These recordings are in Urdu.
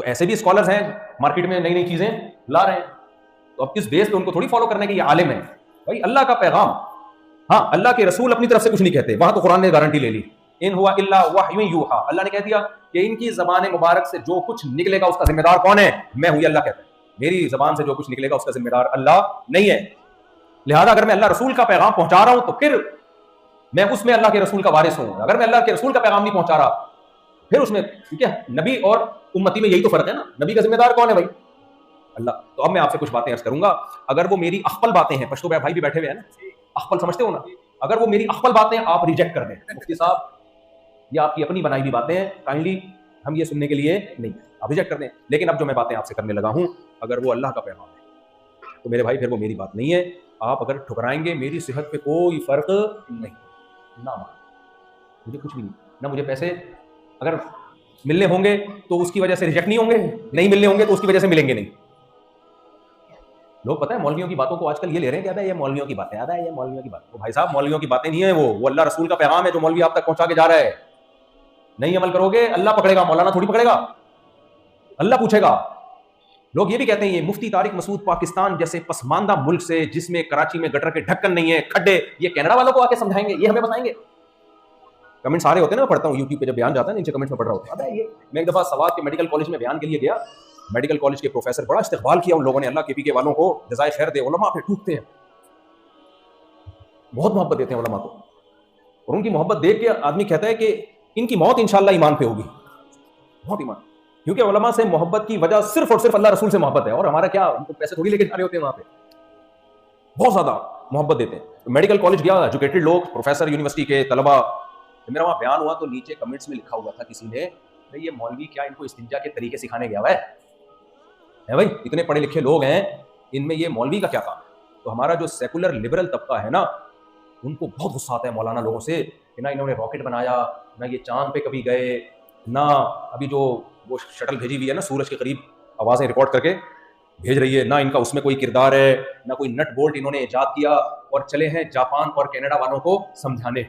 تو ایسے بھی اسکالرز ہیں مارکیٹ میں نئی نئی چیزیں لا رہے ہیں, تو اب کس بیس پہ ان کو تھوڑی فالو کرنے کے یہ عالم ہے بھائی, اللہ کا پیغام. ہاں اللہ کے رسول اپنی طرف سے کچھ نہیں کہتے, وہاں تو قرآن نے گارنٹی لے لی, ان ہوا الا وحی یوحا, اللہ نے کہہ دیا کہ ان کی زبان مبارک سے جو کچھ نکلے گا اس کا ذمہ دار کون ہے؟ میں ہوں, اللہ کہتا ہے میری زبان سے جو کچھ نکلے گا اس کا ذمہ دار اللہ نہیں ہے. لہذا اگر میں اللہ رسول کا پیغام پہنچا رہا ہوں تو پھر میں اس میں اللہ کے رسول کا وارث ہوں. اگر میں اللہ کے رسول کا پیغام نہیں پہنچا رہا پھر اس میں, کیونکہ نبی اور امتی میں یہی تو فرق ہے نا, نبی کا ذمہ دار کون ہے بھائی؟ اللہ. تو اب میں آپ سے کچھ باتیں عرض کروں گا, اگر وہ میری اخپل باتیں ہیں, پشتو بھائی بھی بیٹھے ہوئے ہیں نا, اخپل سمجھتے ہو نا, اگر وہ میری اخپل باتیں آپ ریجیکٹ کر دیں, مفتی صاحب یہ آپ کی اپنی بنائی ہوئی باتیں ہیں, کائنڈلی ہم یہ سننے کے لیے نہیں, آپ ریجیکٹ کر دیں. لیکن اب جو میں باتیں آپ سے کرنے لگا ہوں اگر وہ اللہ کا پیغام ہے تو میرے بھائی پھر وہ میری بات نہیں ہے. آپ اگر ٹھکرائیں گے میری صحت پہ کوئی فرق نہیں, نہ مجھے کچھ بھی نہیں, نہ مجھے پیسے اگر ملنے ہوں گے تو اس کی وجہ سے ریجیکٹ نہیں ہوں گے, نہیں ملنے ہوں گے تو اس کی وجہ سے ملیں گے نہیں. لوگ پتہ ہے مولویوں کی باتوں کو آج کل یہ لے رہے ہیں کہ یہ مولویوں کی باتیں, آتا ہے یہ مولویوں کی باتیں. بھائی صاحب مولویوں کی باتیں نہیں ہیں, وہ اللہ رسول کا پیغام ہے جو مولوی آپ تک پہنچا کے جا رہا ہے. نہیں عمل کرو گے اللہ پکڑے گا, مولانا تھوڑی پکڑے گا, اللہ پوچھے گا. لوگ یہ بھی کہتے ہیں یہ مفتی طارق مسعود پاکستان جیسے پسماندہ ملک سے جس میں کراچی میں گٹر کے ڈھکن نہیں ہے, کھڈے, یہ کینیڈا والوں کو آ کے سمجھائیں گے, یہ ہمیں بتائیں گے. کمنٹ سارے ہوتے ہیں نا, میں پڑھتا ہوں یوٹیوب پہ جب بیان جاتا ہے نیچے کمنٹ میں پڑھ رہا ہوتا ہے. میں ایک دفعہ سوات کے میڈیکل کالج میں بیان کے لیے گیا, میڈیکل کالج کے پروفیسر, بڑا استقبال کیا ان لوگوں نے, اللہ کے پی کے والوں کو جزائے خیر دے, علماء پہ ٹوٹتے ہیں, بہت محبت دیتے ہیں علماء کو, اور ان کی محبت دیکھ کے آدمی کہتا ہے کہ ان کی موت انشاءاللہ ایمان پہ ہوگی, بہت ایمان, کیونکہ علماء سے محبت کی وجہ صرف اور صرف اللہ رسول سے محبت ہے, اور ہمارا کیا, ان کو پیسے تھوڑی لے کے جا رہے ہوتے ہیں وہاں پہ, بہت زیادہ محبت دیتے ہیں. میڈیکل کالج گیا, ایجوکیٹڈ لوگ, پروفیسر یونیورسٹی کے طلباء, میرا وہاں بیان ہوا تو نیچے کمنٹس میں لکھا ہوا تھا کسی نے, بھائی یہ مولوی کیا ان کو استنجا کے طریقے سکھانے گیا ہوا ہے بھائی, اتنے پڑھے لکھے لوگ ہیں, ان میں یہ مولوی کا کیا کام ہے؟ تو ہمارا جو سیکولر لبرل طبقہ ہے نا, ان کو بہت غصہ آتا ہے مولانا لوگوں سے کہ نہ انہوں نے راکٹ بنایا, نہ یہ چاند پہ کبھی گئے, نہ ابھی جو وہ شٹل بھیجی ہوئی ہے نا سورج کے قریب آوازیں ریکارڈ کر کے بھیج رہی ہے, نہ ان کا اس میں کوئی کردار ہے, نہ کوئی نٹ بولٹ انہوں نے ایجاد کیا, اور چلے ہیں جاپان اور کینیڈا والوں کو سمجھانے.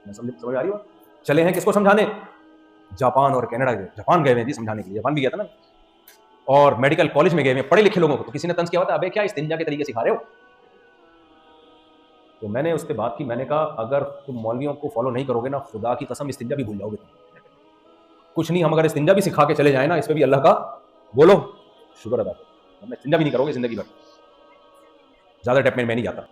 سمجھ آ رہی ہو؟ چلے ہیں کس کو سمجھانے؟ جاپان اور کینیڈا. جاپان گئے ہوئے ہیں سمجھانے کے لیے, جاپان بھی گیا تھا نا, اور میڈیکل کالج میں گئے ہوئے پڑھے لکھے لوگوں کو. تو کسی نے طنز کیا ہوتا ہے, ابے کیا استنجا کے طریقے سکھا رہے ہو؟ تو میں نے اس پہ بات کی, میں نے کہا اگر تم مولویوں کو فالو نہیں کرو گے نا, خدا کی قسم استنجا بھی بھول جاؤ گے. کچھ نہیں, ہم اگر استنجا بھی سکھا کے چلے جائیں نا, اس پہ بھی اللہ کا بولو شکر ادا کرو. ہم استنجا بھی نہیں کرو گے زندگی بھر. زیادہ ڈیپ میں نہیں جاتا.